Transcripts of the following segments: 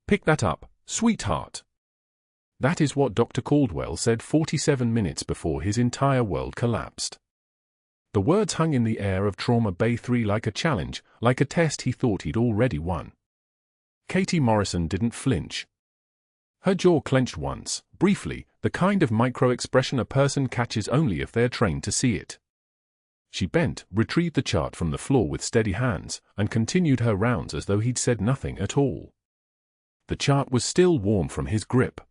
"Pick that up, sweetheart." That is what Dr. Caldwell said 47 minutes before his entire world collapsed. The words hung in the air of Trauma Bay 3 like a challenge, like a test he thought he'd already won. Katie Morrison didn't flinch. Her jaw clenched once, briefly, the kind of micro-expression a person catches only if they're trained to see it. She bent, retrieved the chart from the floor with steady hands, and continued her rounds as though he'd said nothing at all. The chart was still warm from his grip.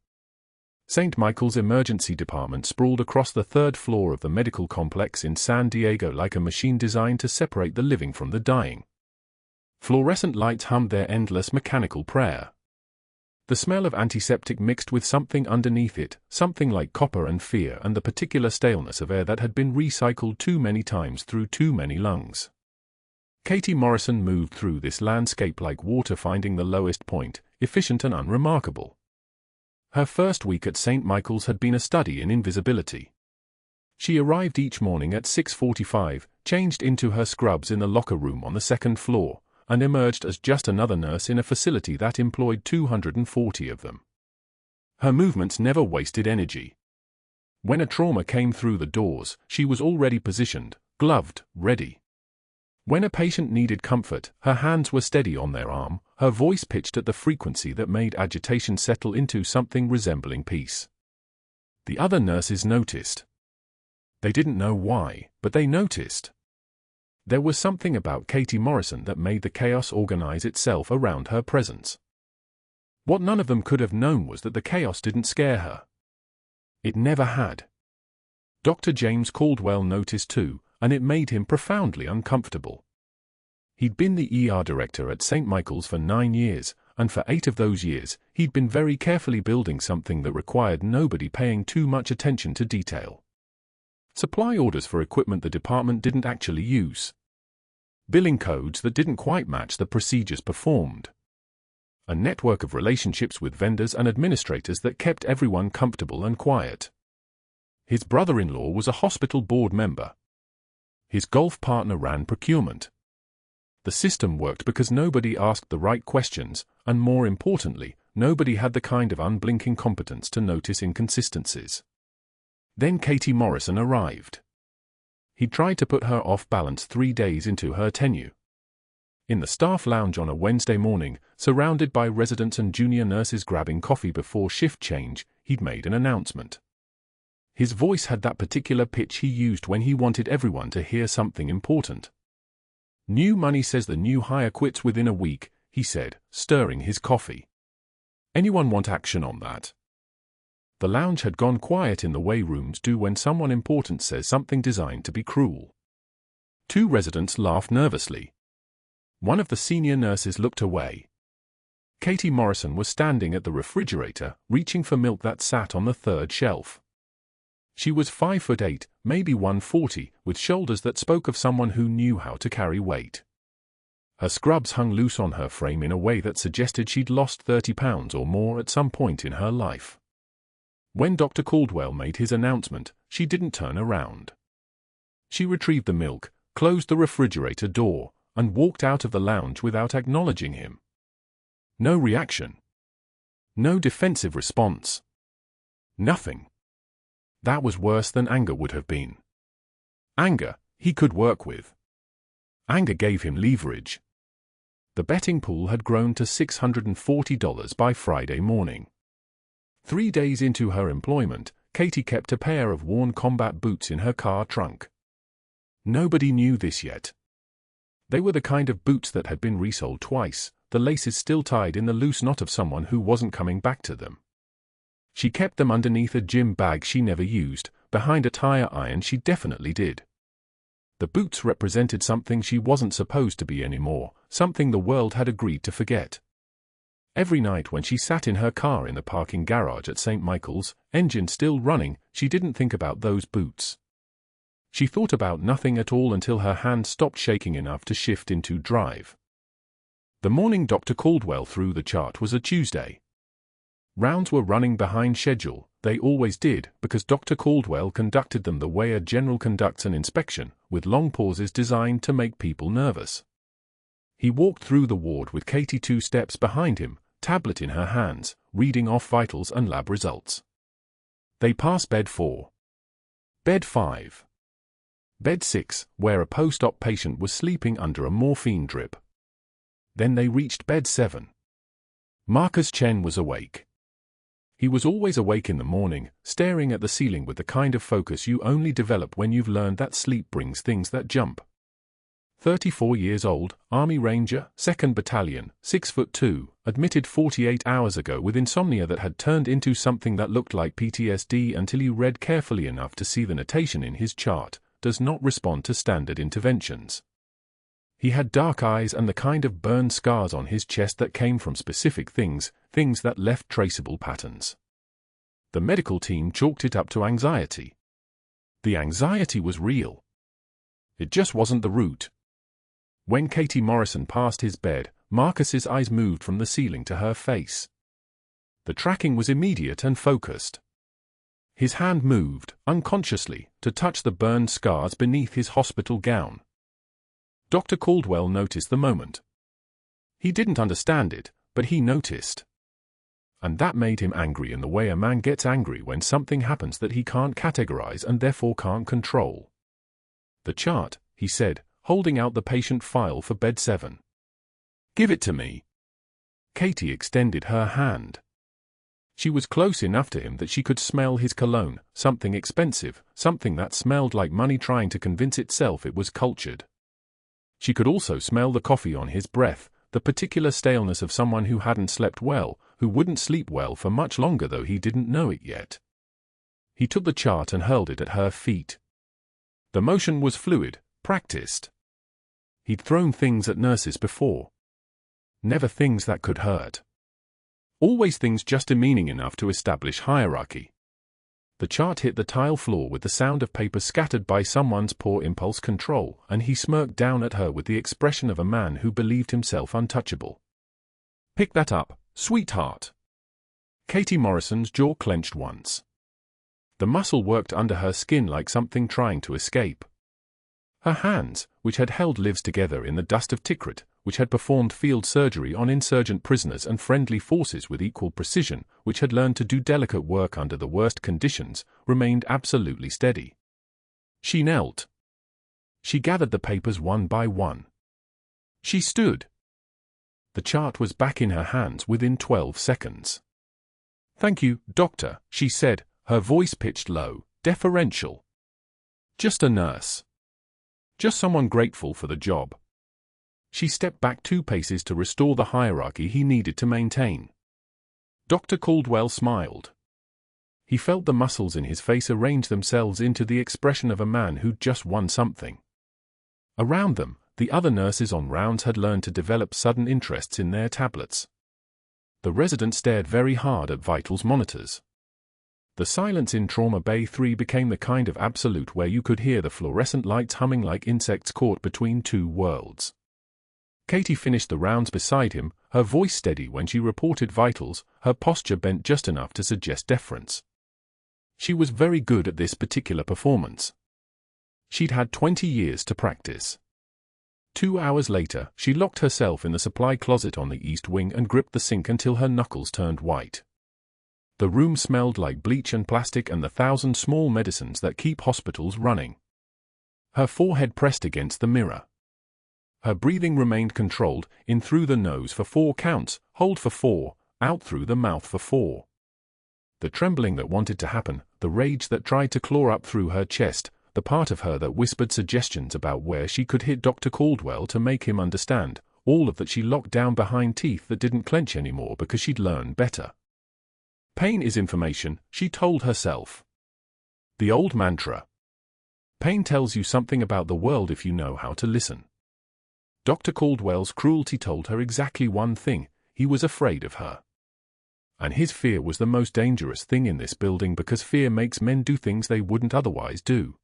St. Michael's Emergency Department sprawled across the third floor of the medical complex in San Diego like a machine designed to separate the living from the dying. Fluorescent lights hummed their endless mechanical prayer. The smell of antiseptic mixed with something underneath it, something like copper and fear and the particular staleness of air that had been recycled too many times through too many lungs. Katie Morrison moved through this landscape like water finding the lowest point, efficient and unremarkable. Her first week at St. Michael's had been a study in invisibility. She arrived each morning at 6:45, changed into her scrubs in the locker room on the second floor, and emerged as just another nurse in a facility that employed 240 of them. Her movements never wasted energy. When a trauma came through the doors, she was already positioned, gloved, ready. When a patient needed comfort, her hands were steady on their arm, her voice pitched at the frequency that made agitation settle into something resembling peace. The other nurses noticed. They didn't know why, but they noticed. There was something about Katie Morrison that made the chaos organize itself around her presence. What none of them could have known was that the chaos didn't scare her. It never had. Dr. James Caldwell noticed too, and it made him profoundly uncomfortable. He'd been the ER director at St. Michael's for 9 years, and for 8 of those years, he'd been very carefully building something that required nobody paying too much attention to detail. Supply orders for equipment the department didn't actually use. Billing codes that didn't quite match the procedures performed. A network of relationships with vendors and administrators that kept everyone comfortable and quiet. His brother-in-law was a hospital board member. His golf partner ran procurement. The system worked because nobody asked the right questions, and more importantly, nobody had the kind of unblinking competence to notice inconsistencies. Then Katie Morrison arrived. He tried to put her off balance 3 days into her tenure. In the staff lounge on a Wednesday morning, surrounded by residents and junior nurses grabbing coffee before shift change, he'd made an announcement. His voice had that particular pitch he used when he wanted everyone to hear something important. "New money says the new hire quits within a week," he said, stirring his coffee. "Anyone want action on that?" The lounge had gone quiet in the way rooms do when someone important says something designed to be cruel. 2 residents laughed nervously. One of the senior nurses looked away. Katie Morrison was standing at the refrigerator, reaching for milk that sat on the 3rd shelf. She was 5'8", maybe 140, with shoulders that spoke of someone who knew how to carry weight. Her scrubs hung loose on her frame in a way that suggested she'd lost 30 pounds or more at some point in her life. When Dr. Caldwell made his announcement, she didn't turn around. She retrieved the milk, closed the refrigerator door, and walked out of the lounge without acknowledging him. No reaction. No defensive response. Nothing. That was worse than anger would have been. Anger, he could work with. Anger gave him leverage. The betting pool had grown to $640 by Friday morning. 3 days into her employment, Katie kept a pair of worn combat boots in her car trunk. Nobody knew this yet. They were the kind of boots that had been resoled twice, the laces still tied in the loose knot of someone who wasn't coming back to them. She kept them underneath a gym bag she never used, behind a tire iron she definitely did. The boots represented something she wasn't supposed to be anymore, something the world had agreed to forget. Every night when she sat in her car in the parking garage at St. Michael's, engine still running, she didn't think about those boots. She thought about nothing at all until her hand stopped shaking enough to shift into drive. The morning Dr. Caldwell threw the chart was a Tuesday. Rounds were running behind schedule, they always did, because Dr. Caldwell conducted them the way a general conducts an inspection, with long pauses designed to make people nervous. He walked through the ward with Katie 2 steps behind him, tablet in her hands, reading off vitals and lab results. They pass bed 4. Bed 5. Bed 6, where a post-op patient was sleeping under a morphine drip. Then they reached bed 7. Marcus Chen was awake. He was always awake in the morning, staring at the ceiling with the kind of focus you only develop when you've learned that sleep brings things that jump. 34 years old, Army Ranger, 2nd Battalion, 6'2", admitted 48 hours ago with insomnia that had turned into something that looked like PTSD until he read carefully enough to see the notation in his chart, does not respond to standard interventions. He had dark eyes and the kind of burn scars on his chest that came from specific things that left traceable patterns. The medical team chalked it up to anxiety. The anxiety was real. It just wasn't the root. When Katie Morrison passed his bed, Marcus's eyes moved from the ceiling to her face. The tracking was immediate and focused. His hand moved, unconsciously, to touch the burned scars beneath his hospital gown. Dr. Caldwell noticed the moment. He didn't understand it, but he noticed. And that made him angry in the way a man gets angry when something happens that he can't categorize and therefore can't control. "The chart," he said, holding out the patient file for bed 7. "Give it to me." Katie extended her hand. She was close enough to him that she could smell his cologne, something expensive, something that smelled like money trying to convince itself it was cultured. She could also smell the coffee on his breath, the particular staleness of someone who hadn't slept well, who wouldn't sleep well for much longer though he didn't know it yet. He took the chart and hurled it at her feet. The motion was fluid, practiced. He'd thrown things at nurses before. Never things that could hurt. Always things just demeaning enough to establish hierarchy. The chart hit the tile floor with the sound of paper scattered by someone's poor impulse control, and he smirked down at her with the expression of a man who believed himself untouchable. "Pick that up, sweetheart." Katie Morrison's jaw clenched once. The muscle worked under her skin like something trying to escape. Her hands, which had held lives together in the dust of Tikrit, which had performed field surgery on insurgent prisoners and friendly forces with equal precision, which had learned to do delicate work under the worst conditions, remained absolutely steady. She knelt. She gathered the papers one by one. She stood. The chart was back in her hands within 12 seconds. "Thank you, doctor," she said, her voice pitched low, deferential. "Just a nurse. Just someone grateful for the job." She stepped back 2 paces to restore the hierarchy he needed to maintain. Dr. Caldwell smiled. He felt the muscles in his face arrange themselves into the expression of a man who'd just won something. Around them, the other nurses on rounds had learned to develop sudden interests in their tablets. The resident stared very hard at vitals monitors. The silence in Trauma Bay 3 became the kind of absolute where you could hear the fluorescent lights humming like insects caught between 2 worlds. Katie finished the rounds beside him, her voice steady when she reported vitals, her posture bent just enough to suggest deference. She was very good at this particular performance. She'd had 20 years to practice. 2 hours later, she locked herself in the supply closet on the east wing and gripped the sink until her knuckles turned white. The room smelled like bleach and plastic and the 1,000 small medicines that keep hospitals running. Her forehead pressed against the mirror. Her breathing remained controlled, in through the nose for 4 counts, hold for 4, out through the mouth for 4. The trembling that wanted to happen, the rage that tried to claw up through her chest, the part of her that whispered suggestions about where she could hit Dr. Caldwell to make him understand, all of that she locked down behind teeth that didn't clench anymore because she'd learned better. Pain is information, she told herself. The old mantra. Pain tells you something about the world if you know how to listen. Dr. Caldwell's cruelty told her exactly one thing: he was afraid of her. And his fear was the most dangerous thing in this building because fear makes men do things they wouldn't otherwise do.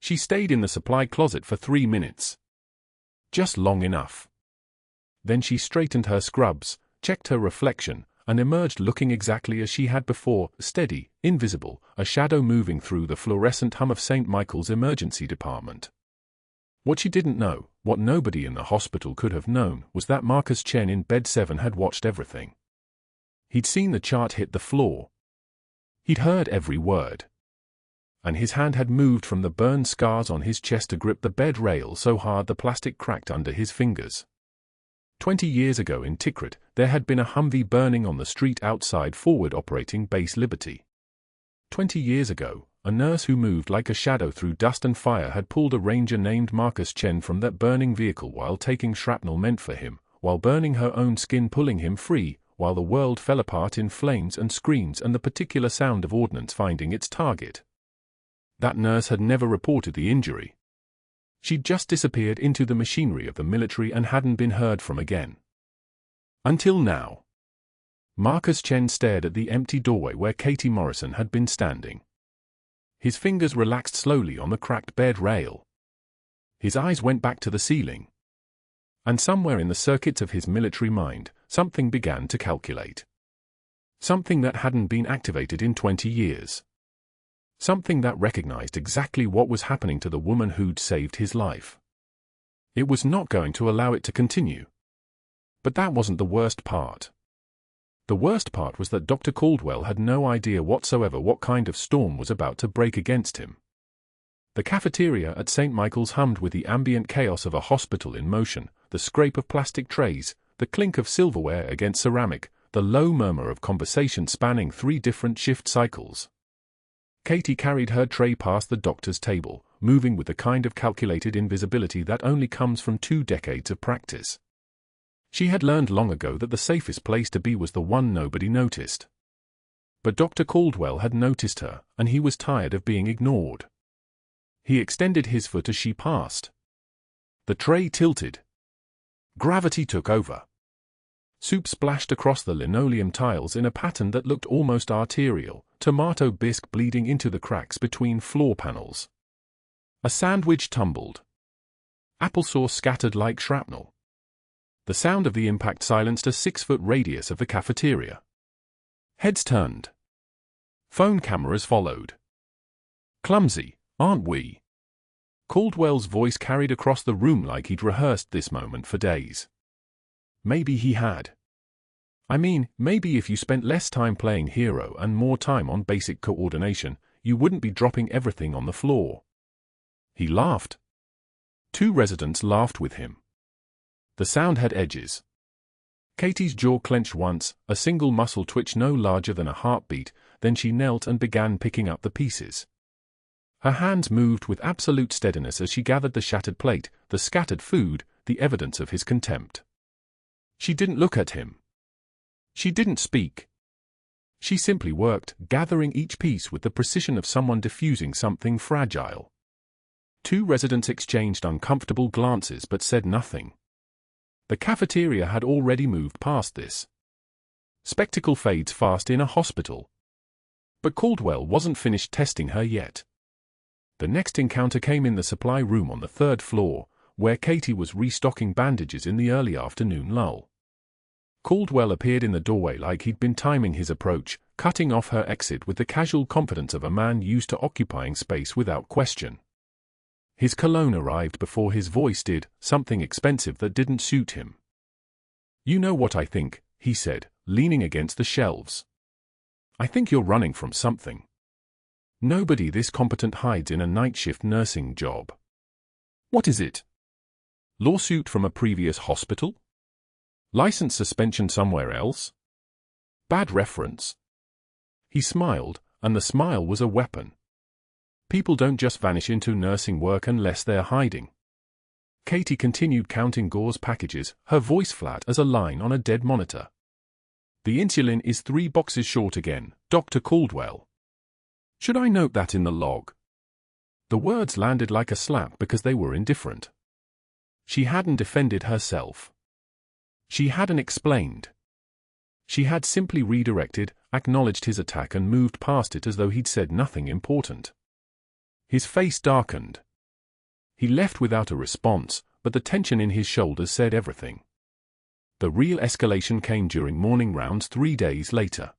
She stayed in the supply closet for 3 minutes. Just long enough. Then she straightened her scrubs, checked her reflection, and emerged looking exactly as she had before, steady, invisible, a shadow moving through the fluorescent hum of St. Michael's emergency department. What she didn't know, what nobody in the hospital could have known, was that Marcus Chen in bed 7 had watched everything. He'd seen the chart hit the floor. He'd heard every word. And his hand had moved from the burn scars on his chest to grip the bed rail so hard the plastic cracked under his fingers. 20 years ago in Tikrit, there had been a Humvee burning on the street outside Forward Operating Base Liberty. 20 years ago, a nurse who moved like a shadow through dust and fire had pulled a ranger named Marcus Chen from that burning vehicle while taking shrapnel meant for him, while burning her own skin, pulling him free, while the world fell apart in flames and screams and the particular sound of ordnance finding its target. That nurse had never reported the injury. She'd just disappeared into the machinery of the military and hadn't been heard from again. Until now. Marcus Chen stared at the empty doorway where Katie Morrison had been standing. His fingers relaxed slowly on the cracked bed rail. His eyes went back to the ceiling. And somewhere in the circuits of his military mind, something began to calculate. Something that hadn't been activated in 20 years. Something that recognized exactly what was happening to the woman who'd saved his life. It was not going to allow it to continue. But that wasn't the worst part. The worst part was that Dr. Caldwell had no idea whatsoever what kind of storm was about to break against him. The cafeteria at St. Michael's hummed with the ambient chaos of a hospital in motion, the scrape of plastic trays, the clink of silverware against ceramic, the low murmur of conversation spanning 3 different shift cycles. Katie carried her tray past the doctor's table, moving with the kind of calculated invisibility that only comes from 2 decades of practice. She had learned long ago that the safest place to be was the one nobody noticed. But Dr. Caldwell had noticed her, and he was tired of being ignored. He extended his foot as she passed. The tray tilted. Gravity took over. Soup splashed across the linoleum tiles in a pattern that looked almost arterial, tomato bisque bleeding into the cracks between floor panels. A sandwich tumbled. Applesauce scattered like shrapnel. The sound of the impact silenced a 6-foot radius of the cafeteria. Heads turned. Phone cameras followed. Clumsy, aren't we? Caldwell's voice carried across the room like he'd rehearsed this moment for days. Maybe he had. I mean, maybe if you spent less time playing hero and more time on basic coordination, you wouldn't be dropping everything on the floor. He laughed. 2 residents laughed with him. The sound had edges. Katie's jaw clenched once, a single muscle twitch no larger than a heartbeat, then she knelt and began picking up the pieces. Her hands moved with absolute steadiness as she gathered the shattered plate, the scattered food, the evidence of his contempt. She didn't look at him. She didn't speak. She simply worked, gathering each piece with the precision of someone diffusing something fragile. 2 residents exchanged uncomfortable glances but said nothing. The cafeteria had already moved past this. Spectacle fades fast in a hospital. But Caldwell wasn't finished testing her yet. The next encounter came in the supply room on the 3rd floor, where Katie was restocking bandages in the early afternoon lull. Caldwell appeared in the doorway like he'd been timing his approach, cutting off her exit with the casual confidence of a man used to occupying space without question. His cologne arrived before his voice did, something expensive that didn't suit him. "You know what I think," he said, leaning against the shelves. "I think you're running from something. Nobody this competent hides in a night shift nursing job. What is it? Lawsuit from a previous hospital? License suspension somewhere else? Bad reference?" He smiled, and the smile was a weapon. People don't just vanish into nursing work unless they're hiding. Katie continued counting Gore's packages, her voice flat as a line on a dead monitor. "The insulin is 3 boxes short again, Dr. Caldwell. Should I note that in the log?" The words landed like a slap because they were indifferent. She hadn't defended herself. She hadn't explained. She had simply redirected, acknowledged his attack and moved past it as though he'd said nothing important. His face darkened. He left without a response, but the tension in his shoulders said everything. The real escalation came during morning rounds 3 days later.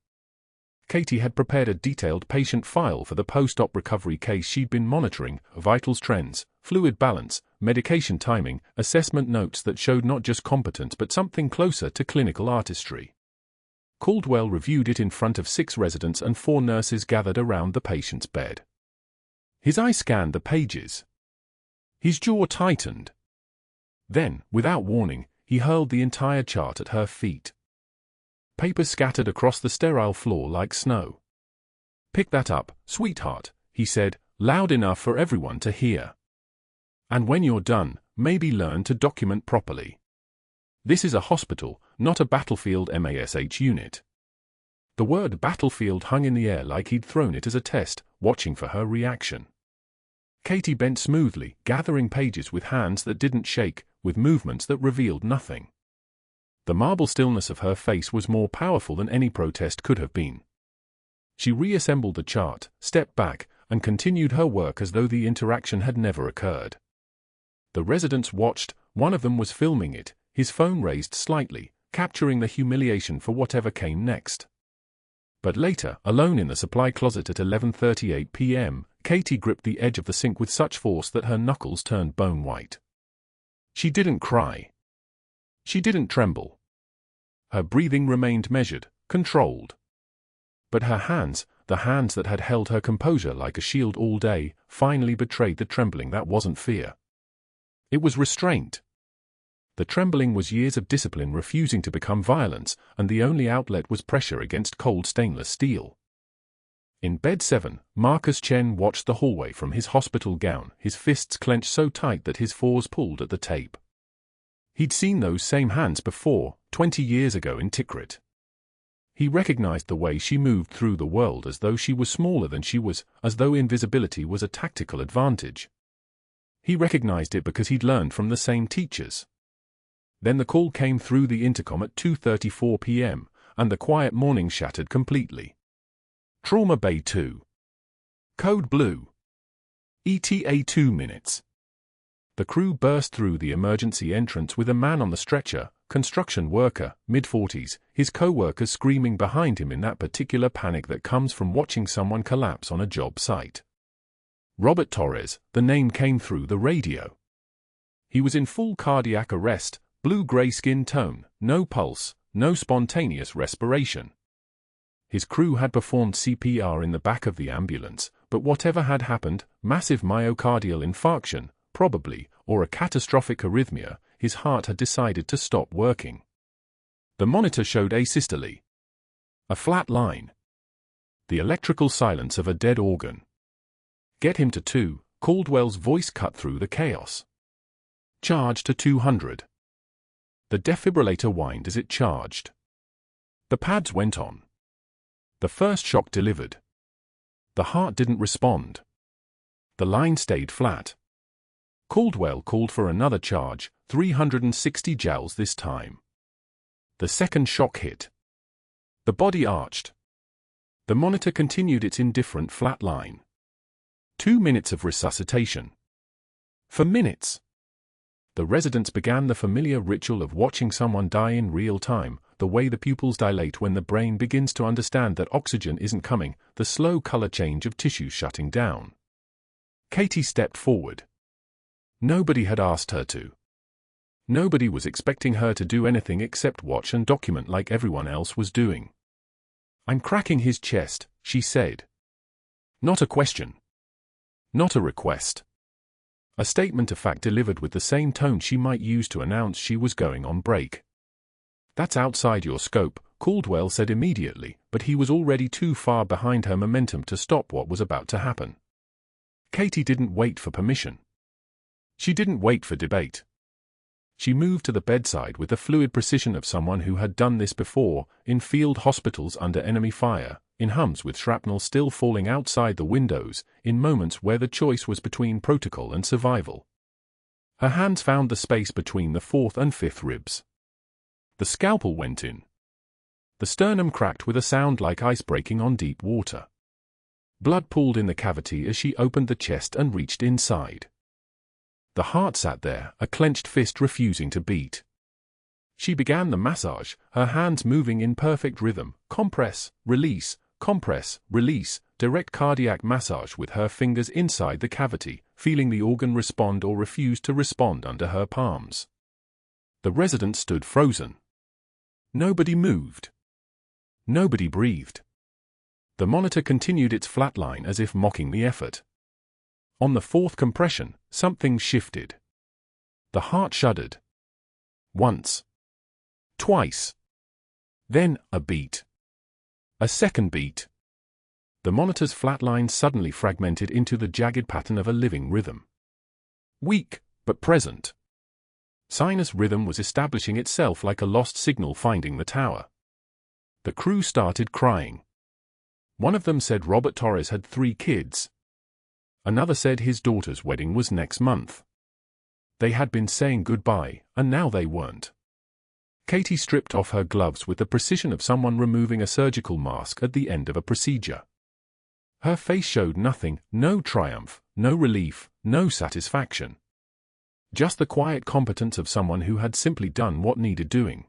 Katie had prepared a detailed patient file for the post-op recovery case she'd been monitoring, vitals trends, fluid balance, medication timing, assessment notes that showed not just competence but something closer to clinical artistry. Caldwell reviewed it in front of 6 residents and 4 nurses gathered around the patient's bed. His eye scanned the pages. His jaw tightened. Then, without warning, he hurled the entire chart at her feet. Paper scattered across the sterile floor like snow. "Pick that up, sweetheart," he said, loud enough for everyone to hear. "And when you're done, maybe learn to document properly. This is a hospital, not a battlefield MASH unit." The word battlefield hung in the air like he'd thrown it as a test, watching for her reaction. Katie bent smoothly, gathering pages with hands that didn't shake, with movements that revealed nothing. The marble stillness of her face was more powerful than any protest could have been. She reassembled the chart, stepped back, and continued her work as though the interaction had never occurred. The residents watched. One of them was filming it, his phone raised slightly, capturing the humiliation for whatever came next. But later, alone in the supply closet at 11:38 p.m., Katie gripped the edge of the sink with such force that her knuckles turned bone white. She didn't cry. She didn't tremble. Her breathing remained measured, controlled. But her hands, the hands that had held her composure like a shield all day, finally betrayed the trembling that wasn't fear. It was restraint. The trembling was years of discipline refusing to become violence, and the only outlet was pressure against cold stainless steel. In bed 7, Marcus Chen watched the hallway from his hospital gown, his fists clenched so tight that his forearms pulled at the tape. He'd seen those same hands before, 20 years ago in Tikrit. He recognized the way she moved through the world as though she was smaller than she was, as though invisibility was a tactical advantage. He recognized it because he'd learned from the same teachers. Then the call came through the intercom at 2:34 p.m., and the quiet morning shattered completely. Trauma Bay 2. Code Blue. ETA 2 minutes. The crew burst through the emergency entrance with a man on the stretcher, construction worker, mid-40s, his co-workers screaming behind him in that particular panic that comes from watching someone collapse on a job site. Robert Torres, the name came through the radio. He was in full cardiac arrest, blue-gray skin tone, no pulse, no spontaneous respiration. His crew had performed CPR in the back of the ambulance, but whatever had happened, massive myocardial infarction, probably, or a catastrophic arrhythmia, his heart had decided to stop working. The monitor showed asystole. A flat line. The electrical silence of a dead organ. "Get him to 2, Caldwell's voice cut through the chaos. "Charge to 200. The defibrillator whined as it charged. The pads went on. The first shock delivered. The heart didn't respond. The line stayed flat. Caldwell called for another charge, 360 joules this time. The second shock hit. The body arched. The monitor continued its indifferent flat line. 2 minutes of resuscitation. For minutes. The residents began the familiar ritual of watching someone die in real time, the way the pupils dilate when the brain begins to understand that oxygen isn't coming, the slow color change of tissues shutting down. Katie stepped forward. Nobody had asked her to. Nobody was expecting her to do anything except watch and document like everyone else was doing. "I'm cracking his chest," she said. Not a question. Not a request. A statement of fact delivered with the same tone she might use to announce she was going on break. "That's outside your scope," Caldwell said immediately, but he was already too far behind her momentum to stop what was about to happen. Katie didn't wait for permission. She didn't wait for debate. She moved to the bedside with the fluid precision of someone who had done this before, in field hospitals under enemy fire, in hums with shrapnel still falling outside the windows, in moments where the choice was between protocol and survival. Her hands found the space between the 4th and 5th ribs. The scalpel went in. The sternum cracked with a sound like ice breaking on deep water. Blood pooled in the cavity as she opened the chest and reached inside. The heart sat there, a clenched fist refusing to beat. She began the massage, her hands moving in perfect rhythm, compress, release, direct cardiac massage with her fingers inside the cavity, feeling the organ respond or refuse to respond under her palms. The resident stood frozen. Nobody moved. Nobody breathed. The monitor continued its flat line as if mocking the effort. On the fourth compression, something shifted. The heart shuddered. Once. Twice. Then, a beat. A second beat. The monitor's flat line suddenly fragmented into the jagged pattern of a living rhythm. Weak, but present. Sinus rhythm was establishing itself like a lost signal finding the tower. The crew started crying. One of them said Robert Torres had 3 kids. Another said his daughter's wedding was next month. They had been saying goodbye, and now they weren't. Katie stripped off her gloves with the precision of someone removing a surgical mask at the end of a procedure. Her face showed nothing, no triumph, no relief, no satisfaction. Just the quiet competence of someone who had simply done what needed doing.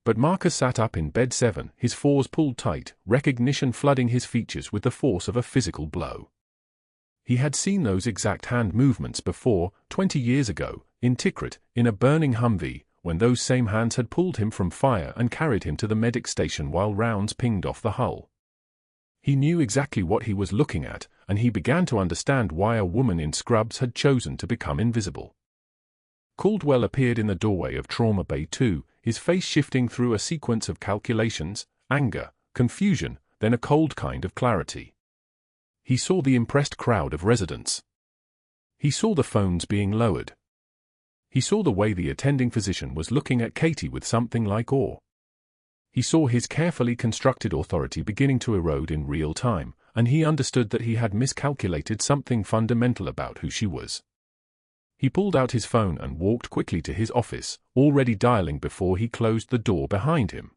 But Marcus sat up in bed 7, his fours pulled tight, recognition flooding his features with the force of a physical blow. He had seen those exact hand movements before, 20 years ago, in Tikrit, in a burning Humvee, when those same hands had pulled him from fire and carried him to the medic station while rounds pinged off the hull. He knew exactly what he was looking at, and he began to understand why a woman in scrubs had chosen to become invisible. Caldwell appeared in the doorway of Trauma Bay 2, his face shifting through a sequence of calculations, anger, confusion, then a cold kind of clarity. He saw the impressed crowd of residents. He saw the phones being lowered. He saw the way the attending physician was looking at Katie with something like awe. He saw his carefully constructed authority beginning to erode in real time, and he understood that he had miscalculated something fundamental about who she was. He pulled out his phone and walked quickly to his office, already dialing before he closed the door behind him.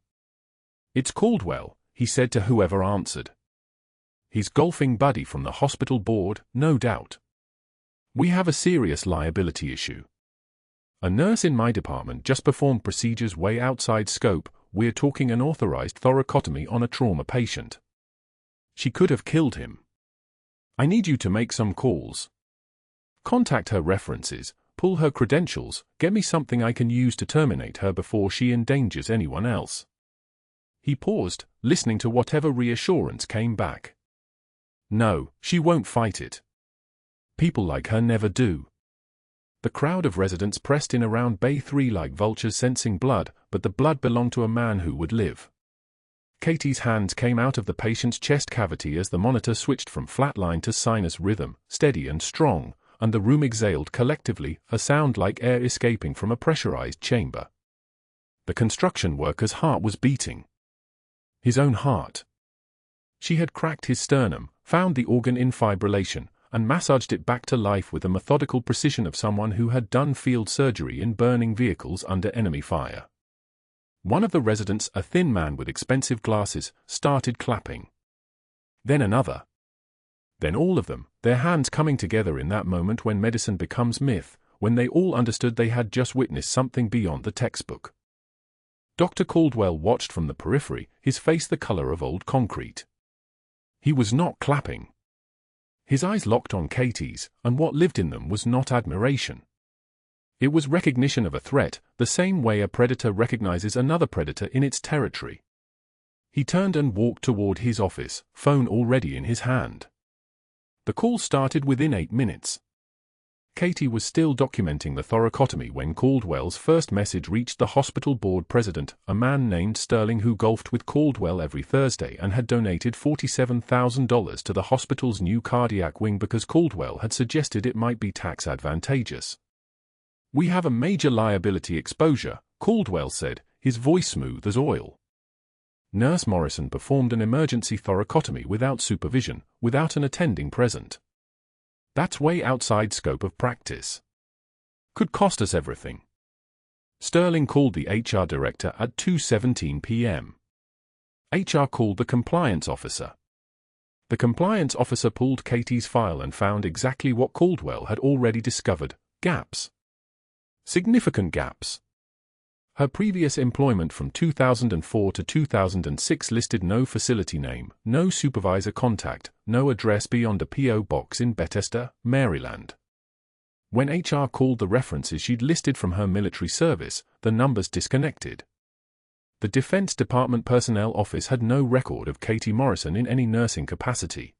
"It's Caldwell," he said to whoever answered. His golfing buddy from the hospital board, no doubt. "We have a serious liability issue. A nurse in my department just performed procedures way outside scope. We're talking an authorized thoracotomy on a trauma patient. She could have killed him. I need you to make some calls. Contact her references, pull her credentials, get me something I can use to terminate her before she endangers anyone else." He paused, listening to whatever reassurance came back. "No, she won't fight it. People like her never do." The crowd of residents pressed in around Bay 3 like vultures sensing blood, but the blood belonged to a man who would live. Katie's hands came out of the patient's chest cavity as the monitor switched from flatline to sinus rhythm, steady and strong, and the room exhaled collectively, a sound like air escaping from a pressurized chamber. The construction worker's heart was beating. His own heart. She had cracked his sternum, found the organ in fibrillation, and massaged it back to life with the methodical precision of someone who had done field surgery in burning vehicles under enemy fire. One of the residents, a thin man with expensive glasses, started clapping. Then another. Then all of them, their hands coming together in that moment when medicine becomes myth, when they all understood they had just witnessed something beyond the textbook. Dr. Caldwell watched from the periphery, his face the color of old concrete. He was not clapping. His eyes locked on Katie's, and what lived in them was not admiration. It was recognition of a threat, the same way a predator recognizes another predator in its territory. He turned and walked toward his office, phone already in his hand. The call started within 8 minutes. Katie was still documenting the thoracotomy when Caldwell's first message reached the hospital board president, a man named Sterling who golfed with Caldwell every Thursday and had donated $47,000 to the hospital's new cardiac wing because Caldwell had suggested it might be tax advantageous. "We have a major liability exposure," Caldwell said, his voice smooth as oil. Nurse Morrison performed an emergency thoracotomy without supervision, without an attending present. That's way outside scope of practice. Could cost us everything. Sterling called the HR director at 2:17 p.m. HR called the compliance officer. The compliance officer pulled Katie's file and found exactly what Caldwell had already discovered: gaps. Significant gaps. Her previous employment from 2004 to 2006 listed no facility name, no supervisor contact, no address beyond a P.O. box in Bethesda, Maryland. When HR called the references she'd listed from her military service, the numbers disconnected. The Defense Department Personnel Office had no record of Katie Morrison in any nursing capacity.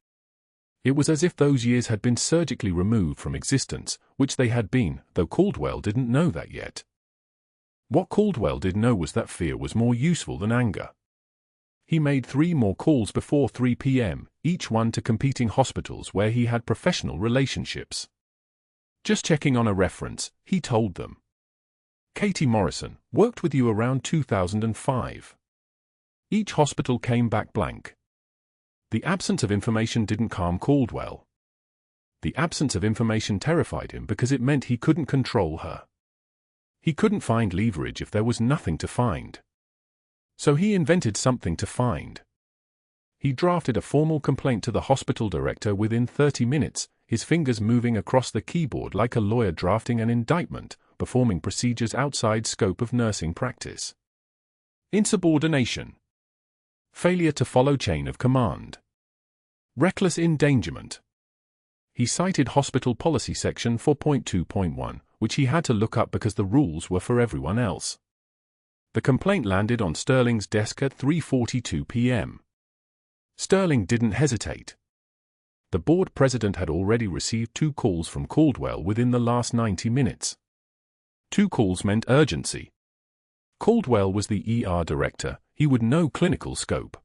It was as if those years had been surgically removed from existence, which they had been, though Caldwell didn't know that yet. What Caldwell did know was that fear was more useful than anger. He made 3 more calls before 3 p.m., each one to competing hospitals where he had professional relationships. Just checking on a reference, he told them. Katie Morrison worked with you around 2005. Each hospital came back blank. The absence of information didn't calm Caldwell. The absence of information terrified him because it meant he couldn't control her. He couldn't find leverage if there was nothing to find. So he invented something to find. He drafted a formal complaint to the hospital director within 30 minutes, his fingers moving across the keyboard like a lawyer drafting an indictment, performing procedures outside scope of nursing practice. Insubordination. Failure to follow chain of command. Reckless endangerment. He cited Hospital Policy Section 4.2.1, which he had to look up because the rules were for everyone else. The complaint landed on Sterling's desk at 3:42 p.m. Sterling didn't hesitate. The board president had already received 2 calls from Caldwell within the last 90 minutes. 2 calls meant urgency. Caldwell was the ER director, he would know clinical scope.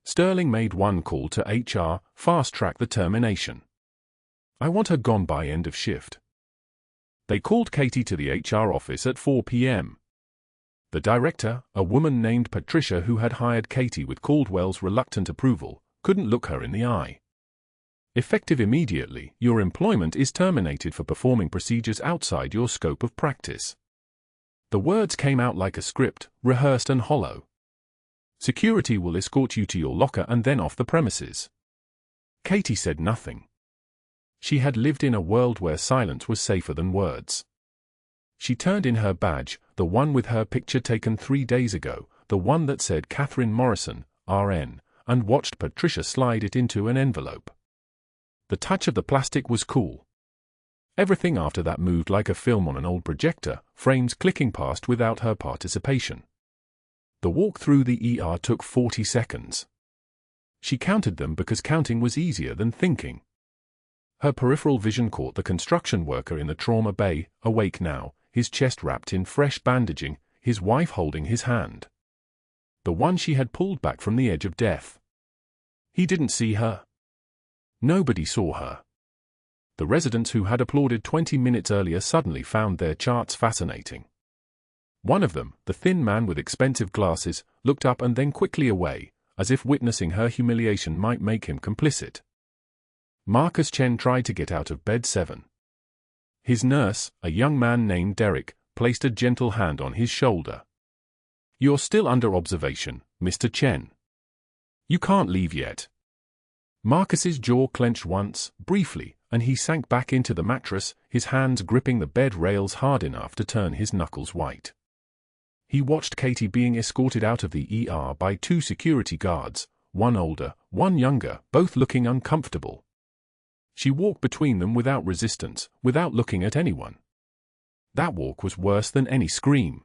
Sterling made 1 call to HR, fast-track the termination. I want her gone by end of shift. They called Katie to the HR office at 4 p.m. The director, a woman named Patricia who had hired Katie with Caldwell's reluctant approval, couldn't look her in the eye. Effective immediately, your employment is terminated for performing procedures outside your scope of practice. The words came out like a script, rehearsed and hollow. Security will escort you to your locker and then off the premises. Katie said nothing. She had lived in a world where silence was safer than words. She turned in her badge, the one with her picture taken 3 days ago, the one that said Catherine Morrison, RN, and watched Patricia slide it into an envelope. The touch of the plastic was cool. Everything after that moved like a film on an old projector, frames clicking past without her participation. The walk through the ER took 40 seconds. She counted them because counting was easier than thinking. Her peripheral vision caught the construction worker in the trauma bay, awake now, his chest wrapped in fresh bandaging, his wife holding his hand. The one she had pulled back from the edge of death. He didn't see her. Nobody saw her. The residents who had applauded 20 minutes earlier suddenly found their charts fascinating. One of them, the thin man with expensive glasses, looked up and then quickly away, as if witnessing her humiliation might make him complicit. Marcus Chen tried to get out of bed 7. His nurse, a young man named Derek, placed a gentle hand on his shoulder. You're still under observation, Mr. Chen. You can't leave yet. Marcus's jaw clenched once, briefly, and he sank back into the mattress, his hands gripping the bed rails hard enough to turn his knuckles white. He watched Katie being escorted out of the ER by 2 security guards, one older, one younger, both looking uncomfortable. She walked between them without resistance, without looking at anyone. That walk was worse than any scream.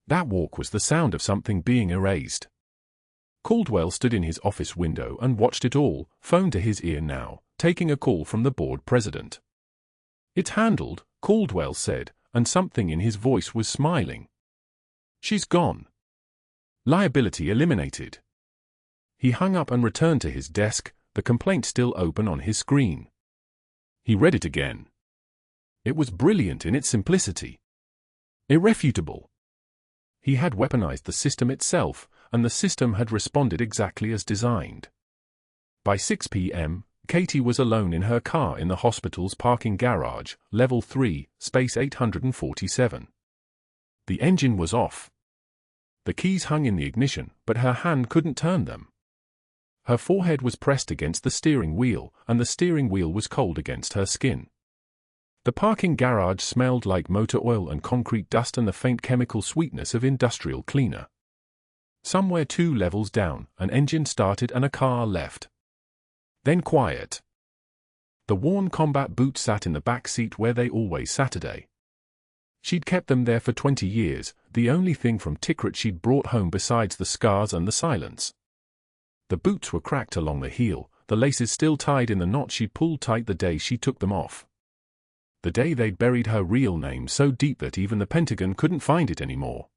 That walk was the sound of something being erased. Caldwell stood in his office window and watched it all, phone to his ear now, taking a call from the board president. It's handled, Caldwell said, and something in his voice was smiling. She's gone. Liability eliminated. He hung up and returned to his desk, the complaint still open on his screen. He read it again. It was brilliant in its simplicity. Irrefutable. He had weaponized the system itself, and the system had responded exactly as designed. By 6 p.m., Katie was alone in her car in the hospital's parking garage, level 3, space 847. The engine was off. The keys hung in the ignition, but her hand couldn't turn them. Her forehead was pressed against the steering wheel, and the steering wheel was cold against her skin. The parking garage smelled like motor oil and concrete dust and the faint chemical sweetness of industrial cleaner. Somewhere 2 levels down, an engine started and a car left. Then quiet. The worn combat boots sat in the back seat where they always Saturday. She'd kept them there for 20 years, the only thing from Tikrit she'd brought home besides the scars and the silence. The boots were cracked along the heel, the laces still tied in the knot she'd pulled tight the day she took them off. The day they'd buried her real name so deep that even the Pentagon couldn't find it anymore.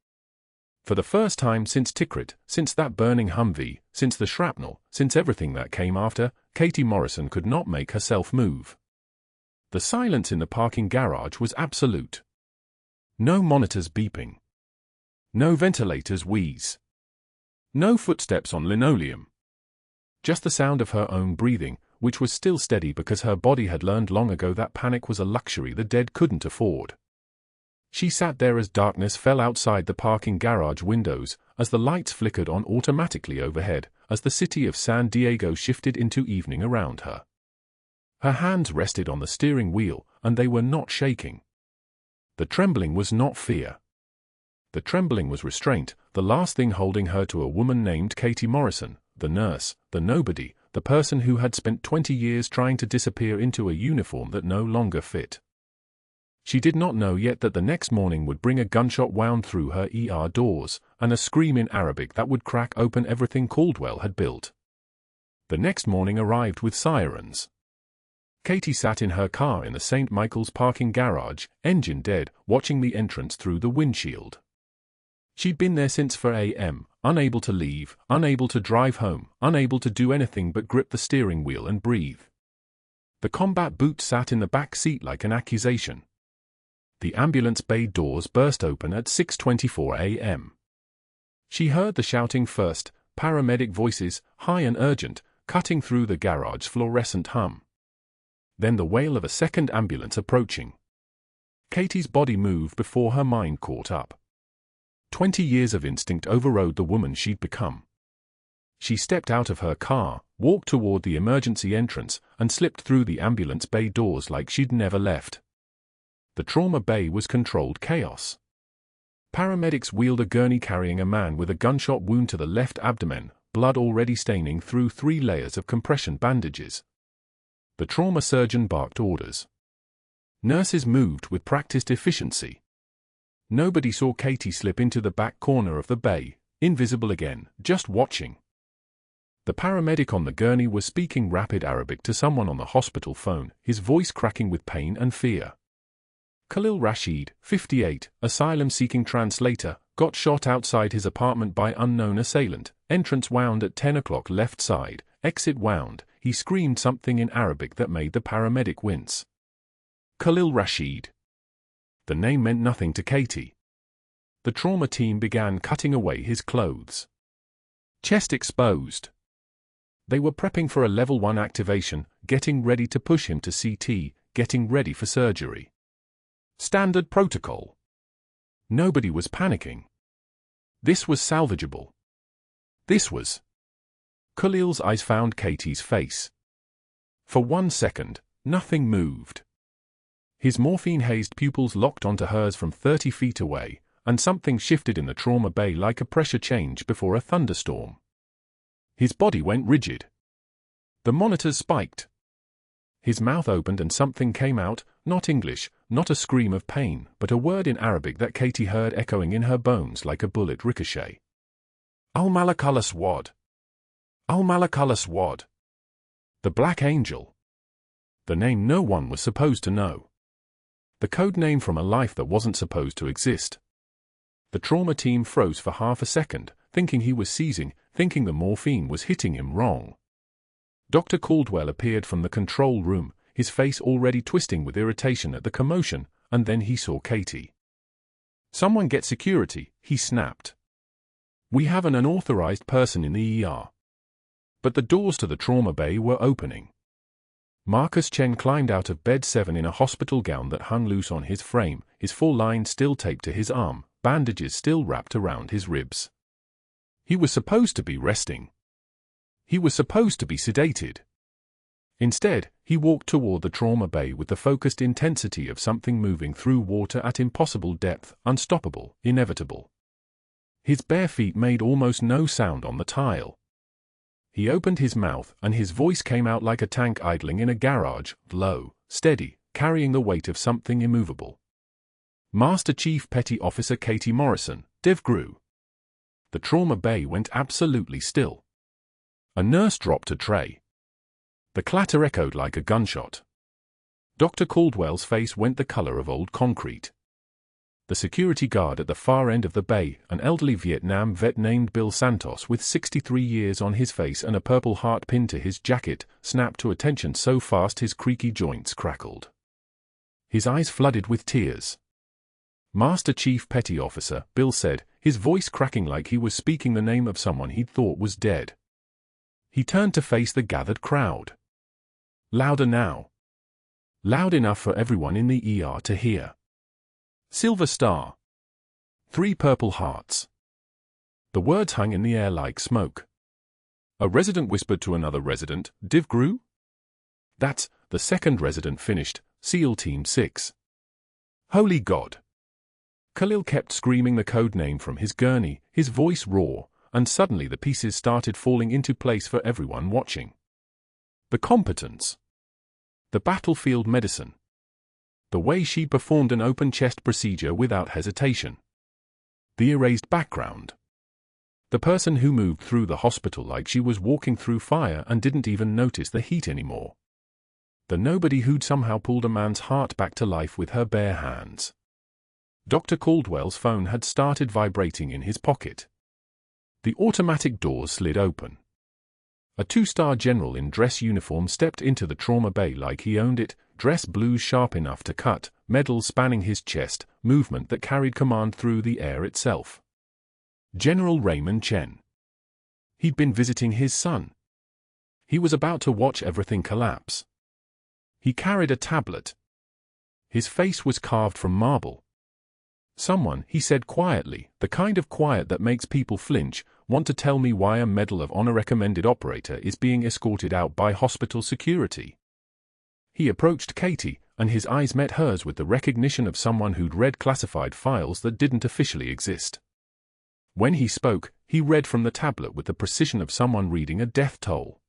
For the first time since Tikrit, since that burning Humvee, since the shrapnel, since everything that came after, Katie Morrison could not make herself move. The silence in the parking garage was absolute. No monitors beeping. No ventilators wheeze. No footsteps on linoleum. Just the sound of her own breathing, which was still steady because her body had learned long ago that panic was a luxury the dead couldn't afford. She sat there as darkness fell outside the parking garage windows, as the lights flickered on automatically overhead, as the city of San Diego shifted into evening around her. Her hands rested on the steering wheel, and they were not shaking. The trembling was not fear. The trembling was restraint, the last thing holding her to a woman named Katie Morrison, the nurse, the nobody, the person who had spent 20 years trying to disappear into a uniform that no longer fit. She did not know yet that the next morning would bring a gunshot wound through her ER doors, and a scream in Arabic that would crack open everything Caldwell had built. The next morning arrived with sirens. Katie sat in her car in the St. Michael's parking garage, engine dead, watching the entrance through the windshield. She'd been there since 4 a.m., unable to leave, unable to drive home, unable to do anything but grip the steering wheel and breathe. The combat boot sat in the back seat like an accusation. The ambulance bay doors burst open at 6:24 a.m. She heard the shouting first, paramedic voices, high and urgent, cutting through the garage's fluorescent hum. Then the wail of a second ambulance approaching. Katie's body moved before her mind caught up. 20 years of instinct overrode the woman she'd become. She stepped out of her car, walked toward the emergency entrance, and slipped through the ambulance bay doors like she'd never left. The trauma bay was controlled chaos. Paramedics wheeled a gurney carrying a man with a gunshot wound to the left abdomen, blood already staining through 3 layers of compression bandages. The trauma surgeon barked orders. Nurses moved with practiced efficiency. Nobody saw Katie slip into the back corner of the bay, invisible again, just watching. The paramedic on the gurney was speaking rapid Arabic to someone on the hospital phone, his voice cracking with pain and fear. Khalil Rashid, 58, asylum-seeking translator, got shot outside his apartment by unknown assailant, entrance wound at 10 o'clock left side, exit wound, he screamed something in Arabic that made the paramedic wince. Khalil Rashid. The name meant nothing to Katie. The trauma team began cutting away his clothes. Chest exposed. They were prepping for a level 1 activation, getting ready to push him to CT, getting ready for surgery. Standard protocol. Nobody was panicking. This was salvageable. This was. Khalil's eyes found Katie's face. For 1 second, nothing moved. His morphine-hazed pupils locked onto hers from 30 feet away, and something shifted in the trauma bay like a pressure change before a thunderstorm. His body went rigid. The monitors spiked. His mouth opened and something came out, not English, not a scream of pain, but a word in Arabic that Katie heard echoing in her bones like a bullet ricochet. Al-Malak al-Aswad. Al-Malak al-Aswad. The Black Angel. The name no one was supposed to know. The code name from a life that wasn't supposed to exist. The trauma team froze for half a second, thinking he was seizing, thinking the morphine was hitting him wrong. Dr. Caldwell appeared from the control room, his face already twisting with irritation at the commotion, and then he saw Katie. "Someone get security," he snapped. "We have an unauthorized person in the ER." But the doors to the trauma bay were opening. Marcus Chen climbed out of bed 7 in a hospital gown that hung loose on his frame, his full line still taped to his arm, bandages still wrapped around his ribs. He was supposed to be resting. He was supposed to be sedated. Instead, he walked toward the trauma bay with the focused intensity of something moving through water at impossible depth, unstoppable, inevitable. His bare feet made almost no sound on the tile. He opened his mouth, and his voice came out like a tank idling in a garage, low, steady, carrying the weight of something immovable. "Master Chief Petty Officer Katie Morrison, Div grew. The trauma bay went absolutely still. A nurse dropped a tray. The clatter echoed like a gunshot. Dr. Caldwell's face went the color of old concrete. The security guard at the far end of the bay, an elderly Vietnam vet named Bill Santos with 63 years on his face and a purple heart pinned to his jacket, snapped to attention so fast his creaky joints crackled. His eyes flooded with tears. "Master Chief Petty Officer," Bill said, his voice cracking like he was speaking the name of someone he'd thought was dead. He turned to face the gathered crowd. Louder now. Loud enough for everyone in the ER to hear. "Silver Star. 3 Purple Hearts." The words hung in the air like smoke. A resident whispered to another resident, "Div grew?" "That's," the second resident finished, "SEAL Team 6. "Holy God." Khalil kept screaming the code name from his gurney, his voice raw, and suddenly the pieces started falling into place for everyone watching. The competence. The battlefield medicine. The way she performed an open-chest procedure without hesitation. The erased background. The person who moved through the hospital like she was walking through fire and didn't even notice the heat anymore. The nobody who'd somehow pulled a man's heart back to life with her bare hands. Dr. Caldwell's phone had started vibrating in his pocket. The automatic doors slid open. A 2-star general in dress uniform stepped into the trauma bay like he owned it, dress blues sharp enough to cut, medals spanning his chest, movement that carried command through the air itself. General Raymond Chen. He'd been visiting his son. He was about to watch everything collapse. He carried a tablet. His face was carved from marble. "Someone," he said quietly, the kind of quiet that makes people flinch, "want to tell me why a Medal of Honor recommended operator is being escorted out by hospital security." He approached Katie, and his eyes met hers with the recognition of someone who'd read classified files that didn't officially exist. When he spoke, he read from the tablet with the precision of someone reading a death toll.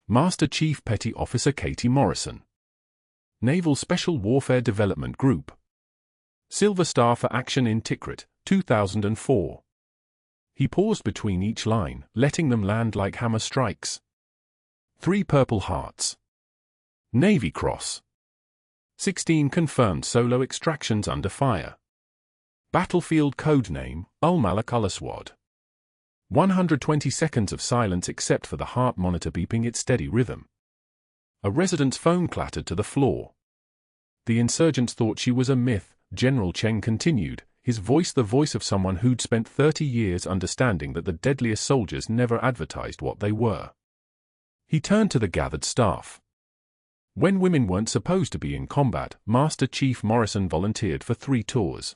"Master Chief Petty Officer Katie Morrison. Naval Special Warfare Development Group. Silver Star for Action in Tikrit, 2004. He paused between each line, letting them land like hammer strikes. 3 Purple Hearts. Navy Cross. 16 confirmed solo extractions under fire. Battlefield code name, Al-Malak al-Aswad. 120 seconds of silence except for the heart monitor beeping its steady rhythm. A resident's phone clattered to the floor. The insurgents thought she was a myth, General Cheng continued, his voice the voice of someone who'd spent 30 years understanding that the deadliest soldiers never advertised what they were. He turned to the gathered staff. When women weren't supposed to be in combat, Master Chief Morrison volunteered for 3 tours.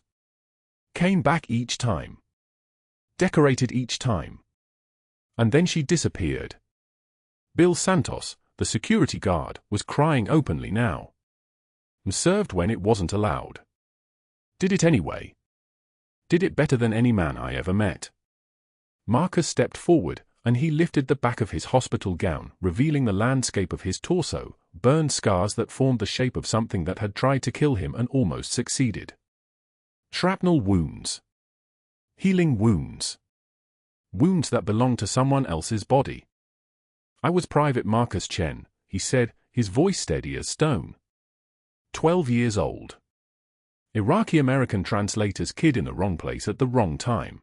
Came back each time. Decorated each time. And then she disappeared. Bill Santos, the security guard, was crying openly now. Served when it wasn't allowed. Did it anyway. Did it better than any man I ever met. Marcus stepped forward, and he lifted the back of his hospital gown, revealing the landscape of his torso, burned scars that formed the shape of something that had tried to kill him and almost succeeded. Shrapnel wounds. Healing wounds. Wounds that belonged to someone else's body. "I was Private Marcus Chen," he said, his voice steady as stone. 12 years old. Iraqi-American translator's kid in the wrong place at the wrong time.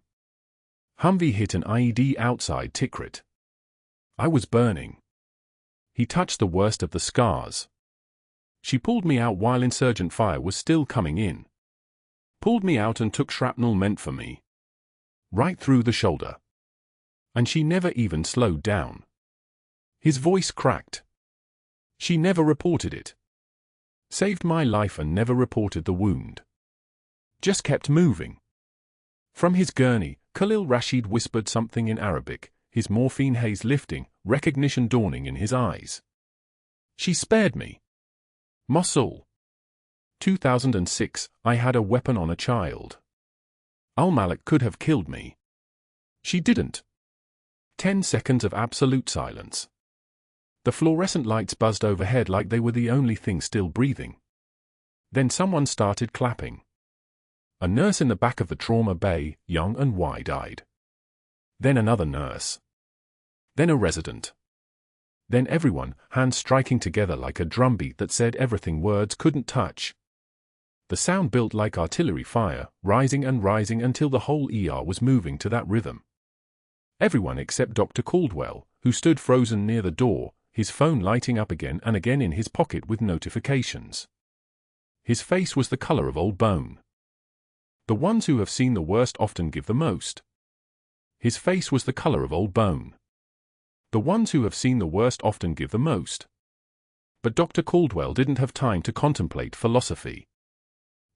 Humvee hit an IED outside Tikrit. I was burning. He touched the worst of the scars. She pulled me out while insurgent fire was still coming in. Pulled me out and took shrapnel meant for me. Right through the shoulder. And she never even slowed down. His voice cracked. She never reported it. Saved my life and never reported the wound. Just kept moving. From his gurney, Khalil Rashid whispered something in Arabic, his morphine haze lifting, recognition dawning in his eyes. She spared me. Mosul. 2006, I had a weapon on a child. Al-Malak could have killed me. She didn't. 10 seconds of absolute silence. The fluorescent lights buzzed overhead like they were the only thing still breathing. Then someone started clapping. A nurse in the back of the trauma bay, young and wide-eyed. Then another nurse. Then a resident. Then everyone, hands striking together like a drumbeat that said everything words couldn't touch. The sound built like artillery fire, rising and rising until the whole ER was moving to that rhythm. Everyone except Dr. Caldwell, who stood frozen near the door, his phone lighting up again and again in his pocket with notifications. His face was the color of old bone. The ones who have seen the worst often give the most. His face was the color of old bone. The ones who have seen the worst often give the most. But Dr. Caldwell didn't have time to contemplate philosophy.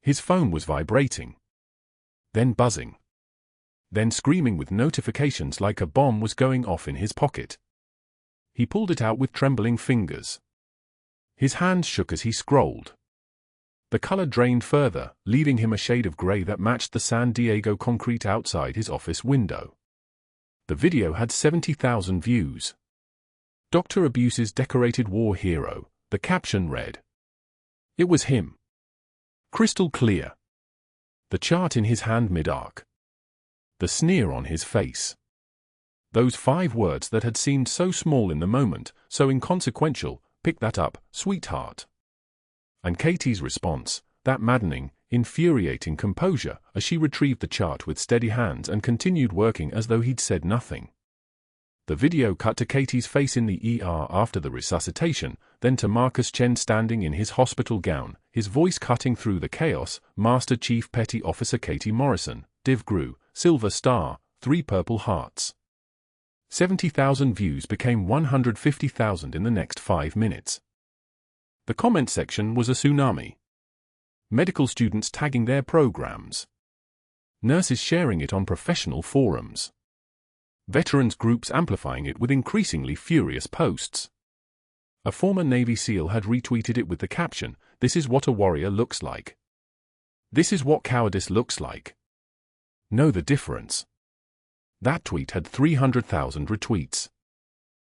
His phone was vibrating. Then buzzing. Then screaming with notifications like a bomb was going off in his pocket. He pulled it out with trembling fingers. His hands shook as he scrolled. The color drained further, leaving him a shade of gray that matched the San Diego concrete outside his office window. The video had 70,000 views. Dr. Abuse's decorated war hero, the caption read. It was him. Crystal clear. The chart in his hand mid-arc. The sneer on his face. Those 5 words that had seemed so small in the moment, so inconsequential, pick that up, sweetheart. And Katie's response, that maddening, infuriating composure as she retrieved the chart with steady hands and continued working as though he'd said nothing. The video cut to Katie's face in the ER after the resuscitation, then to Marcus Chen standing in his hospital gown, his voice cutting through the chaos, Master Chief Petty Officer Katie Morrison, Div Gru, Silver Star, 3 Purple Hearts. 70,000 views became 150,000 in the next 5 minutes. The comment section was a tsunami. Medical students tagging their programs. Nurses sharing it on professional forums. Veterans groups amplifying it with increasingly furious posts. A former Navy SEAL had retweeted it with the caption, "This is what a warrior looks like. This is what cowardice looks like. Know the difference." That tweet had 300,000 retweets.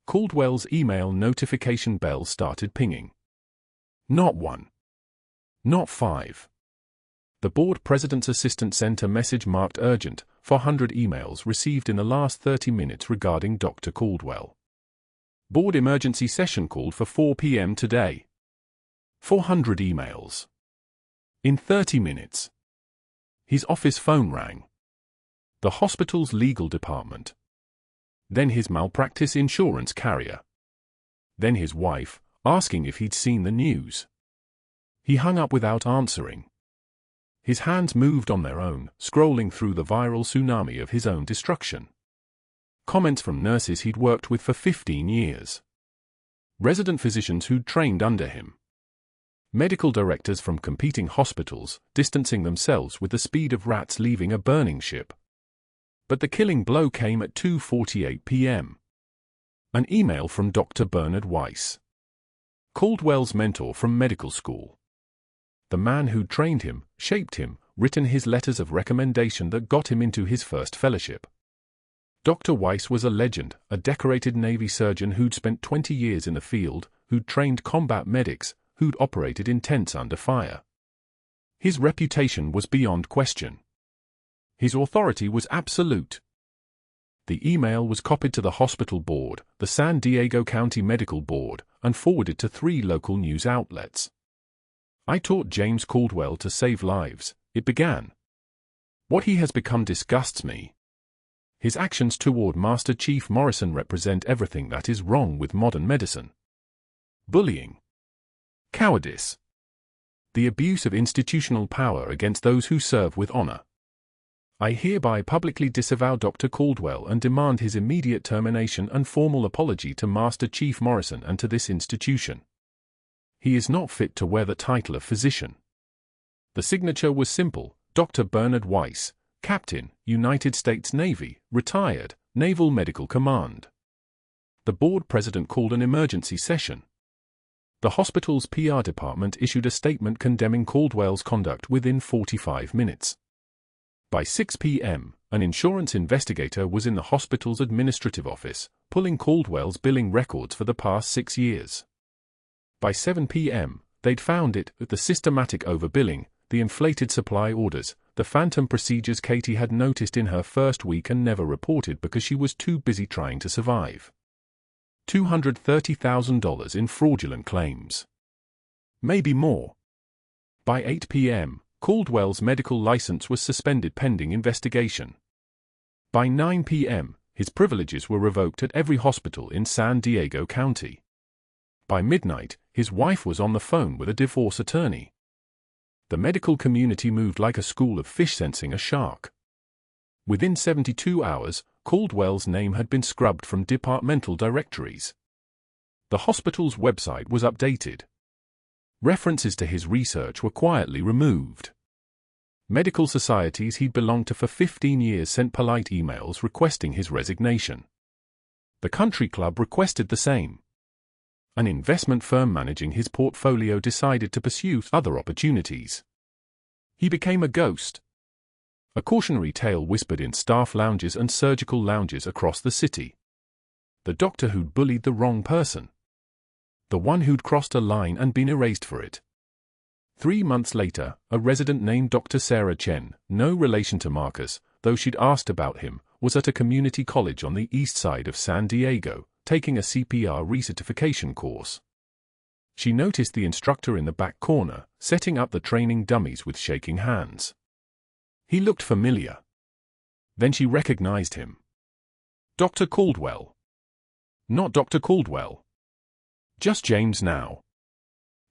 Caldwell's email notification bell started pinging. Not 1. Not 5. The board president's assistant sent a message marked urgent, 400 emails received in the last 30 minutes regarding Dr. Caldwell. Board emergency session called for 4 p.m. today. 400 emails. In 30 minutes. His office phone rang. The hospital's legal department. Then his malpractice insurance carrier. Then his wife, asking if he'd seen the news. He hung up without answering. His hands moved on their own, scrolling through the viral tsunami of his own destruction. Comments from nurses he'd worked with for 15 years. Resident physicians who'd trained under him. Medical directors from competing hospitals, distancing themselves with the speed of rats leaving a burning ship. But the killing blow came at 2:48 p.m. An email from Dr. Bernard Weiss. Caldwell's mentor from medical school. The man who'd trained him, shaped him, written his letters of recommendation that got him into his first fellowship. Dr. Weiss was a legend, a decorated Navy surgeon who'd spent 20 years in the field, who'd trained combat medics, who'd operated in tents under fire. His reputation was beyond question. His authority was absolute. The email was copied to the hospital board, the San Diego County Medical Board, and forwarded to 3 local news outlets. "I taught James Caldwell to save lives," it began. "What he has become disgusts me. His actions toward Master Chief Morrison represent everything that is wrong with modern medicine. Bullying. Cowardice. The abuse of institutional power against those who serve with honor. I hereby publicly disavow Dr. Caldwell and demand his immediate termination and formal apology to Master Chief Morrison and to this institution. He is not fit to wear the title of physician." The signature was simple, Dr. Bernard Weiss, Captain, United States Navy, retired, Naval Medical Command. The board president called an emergency session. The hospital's PR department issued a statement condemning Caldwell's conduct within 45 minutes. By 6 p.m., an insurance investigator was in the hospital's administrative office, pulling Caldwell's billing records for the past 6 years. By 7 p.m., they'd found it, the systematic overbilling, the inflated supply orders, the phantom procedures Katie had noticed in her first week and never reported because she was too busy trying to survive. $230,000 in fraudulent claims. Maybe more. By 8 p.m., Caldwell's medical license was suspended pending investigation. By 9 p.m., his privileges were revoked at every hospital in San Diego County. By midnight, his wife was on the phone with a divorce attorney. The medical community moved like a school of fish sensing a shark. Within 72 hours, Caldwell's name had been scrubbed from departmental directories. The hospital's website was updated. References to his research were quietly removed. Medical societies he'd belonged to for 15 years sent polite emails requesting his resignation. The country club requested the same. An investment firm managing his portfolio decided to pursue other opportunities. He became a ghost. A cautionary tale whispered in staff lounges and surgical lounges across the city. The doctor who'd bullied the wrong person. The one who'd crossed a line and been erased for it. 3 months later, a resident named Dr. Sarah Chen, no relation to Marcus, though she'd asked about him, was at a community college on the east side of San Diego, taking a CPR recertification course. She noticed the instructor in the back corner, setting up the training dummies with shaking hands. He looked familiar. Then she recognized him. Dr. Caldwell. Not Dr. Caldwell. Just James now.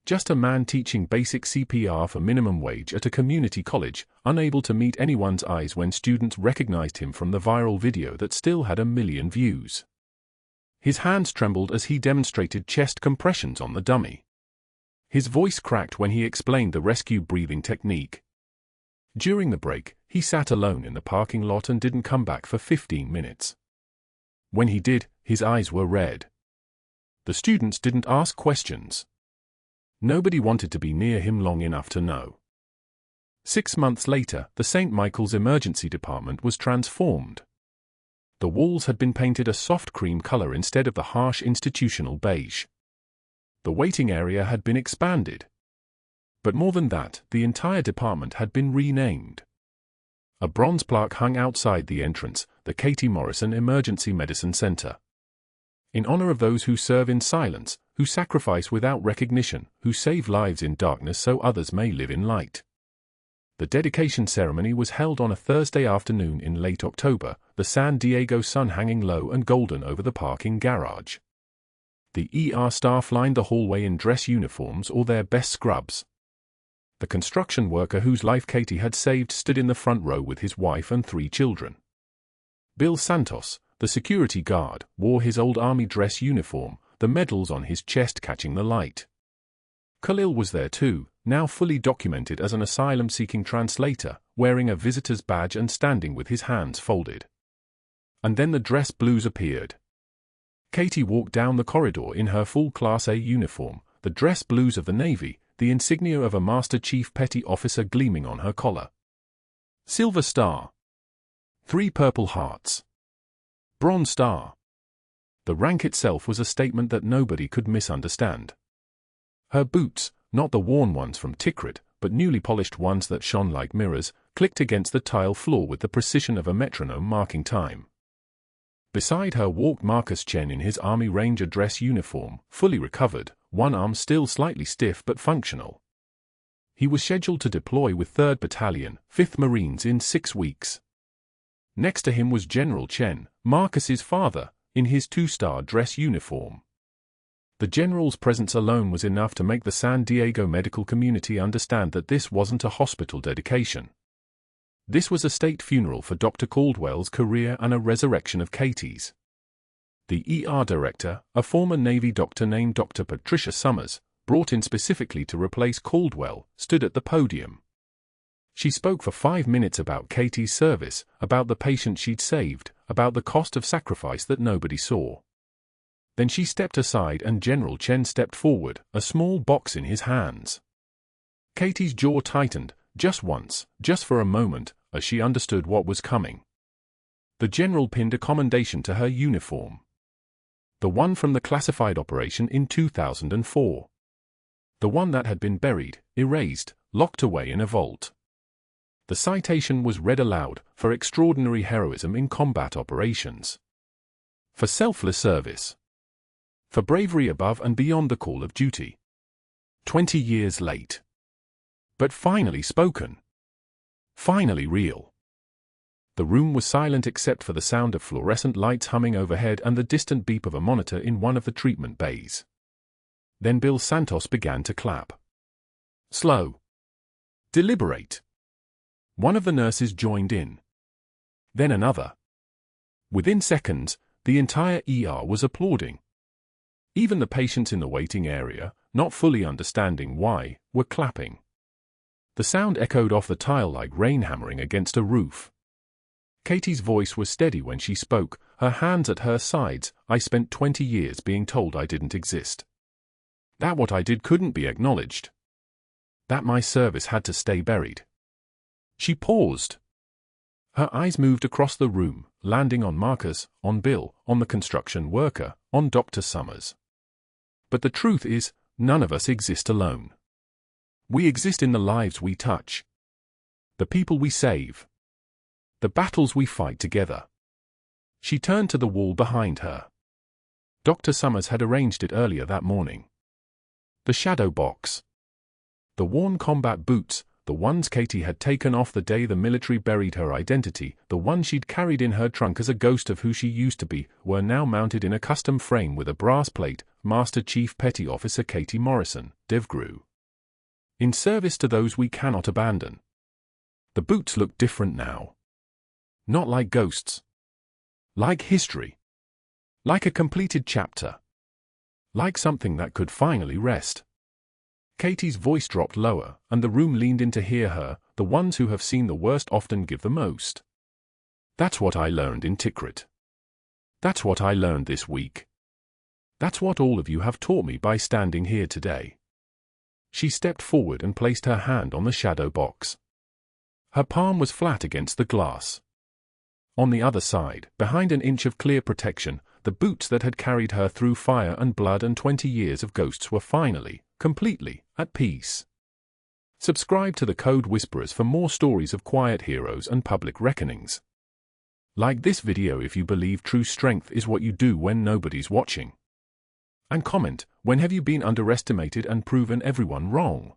Just a man teaching basic CPR for minimum wage at a community college, unable to meet anyone's eyes when students recognized him from the viral video that still had 1 million views. His hands trembled as he demonstrated chest compressions on the dummy. His voice cracked when he explained the rescue breathing technique. During the break, he sat alone in the parking lot and didn't come back for 15 minutes. When he did, his eyes were red. The students didn't ask questions. Nobody wanted to be near him long enough to know. 6 months later, the St. Michael's Emergency Department was transformed. The walls had been painted a soft cream color instead of the harsh institutional beige. The waiting area had been expanded. But more than that, the entire department had been renamed. A bronze plaque hung outside the entrance, the Katie Morrison Emergency Medicine Center. In honor of those who serve in silence, who sacrifice without recognition, who save lives in darkness so others may live in light. The dedication ceremony was held on a Thursday afternoon in late October, the San Diego sun hanging low and golden over the parking garage. The ER staff lined the hallway in dress uniforms or their best scrubs. The construction worker whose life Katie had saved stood in the front row with his wife and 3 children. Bill Santos, the security guard, wore his old army dress uniform, the medals on his chest catching the light. Khalil was there too, now fully documented as an asylum-seeking translator, wearing a visitor's badge and standing with his hands folded. And then the dress blues appeared. Katie walked down the corridor in her full Class A uniform, the dress blues of the Navy, the insignia of a Master Chief Petty Officer gleaming on her collar. Silver Star. 3 Purple Hearts. Bronze Star. The rank itself was a statement that nobody could misunderstand. Her boots, not the worn ones from Tikrit, but newly polished ones that shone like mirrors, clicked against the tile floor with the precision of a metronome marking time. Beside her walked Marcus Chen in his Army Ranger dress uniform, fully recovered, one arm still slightly stiff but functional. He was scheduled to deploy with 3rd Battalion, 5th Marines in 6 weeks. Next to him was General Chen, Marcus's father, in his 2-star dress uniform. The general's presence alone was enough to make the San Diego medical community understand that this wasn't a hospital dedication. This was a state funeral for Dr. Caldwell's career and a resurrection of Katie's. The ER director, a former Navy doctor named Dr. Patricia Summers, brought in specifically to replace Caldwell, stood at the podium. She spoke for 5 minutes about Katie's service, about the patient she'd saved, about the cost of sacrifice that nobody saw. Then she stepped aside and General Chen stepped forward, a small box in his hands. Katie's jaw tightened, just once, just for a moment, as she understood what was coming. The general pinned a commendation to her uniform. The one from the classified operation in 2004. The one that had been buried, erased, locked away in a vault. The citation was read aloud for extraordinary heroism in combat operations, for selfless service, for bravery above and beyond the call of duty. 20 years late. But finally spoken. Finally real. The room was silent except for the sound of fluorescent lights humming overhead and the distant beep of a monitor in one of the treatment bays. Then Bill Santos began to clap. Slow. Deliberate. One of the nurses joined in. Then another. Within seconds, the entire ER was applauding. Even the patients in the waiting area, not fully understanding why, were clapping. The sound echoed off the tile like rain hammering against a roof. Katie's voice was steady when she spoke, her hands at her sides. I spent 20 years being told I didn't exist. That what I did couldn't be acknowledged. That my service had to stay buried. She paused. Her eyes moved across the room, landing on Marcus, on Bill, on the construction worker, on Dr. Summers. But the truth is, none of us exist alone. We exist in the lives we touch, the people we save, the battles we fight together. She turned to the wall behind her. Dr. Summers had arranged it earlier that morning. The shadow box. The worn combat boots, the ones Katie had taken off the day the military buried her identity, the ones she'd carried in her trunk as a ghost of who she used to be, were now mounted in a custom frame with a brass plate, Master Chief Petty Officer Katie Morrison, DevGru. In service to those we cannot abandon. The boots looked different now. Not like ghosts. Like history. Like a completed chapter. Like something that could finally rest. Katie's voice dropped lower, and the room leaned in to hear her. The ones who have seen the worst often give the most. That's what I learned in Tikrit. That's what I learned this week. That's what all of you have taught me by standing here today. She stepped forward and placed her hand on the shadow box. Her palm was flat against the glass. On the other side, behind an inch of clear protection, the boots that had carried her through fire and blood and 20 years of ghosts were finally, completely, at peace. Subscribe to the Code Whisperers for more stories of quiet heroes and public reckonings. Like this video if you believe true strength is what you do when nobody's watching. And comment, when have you been underestimated and proven everyone wrong?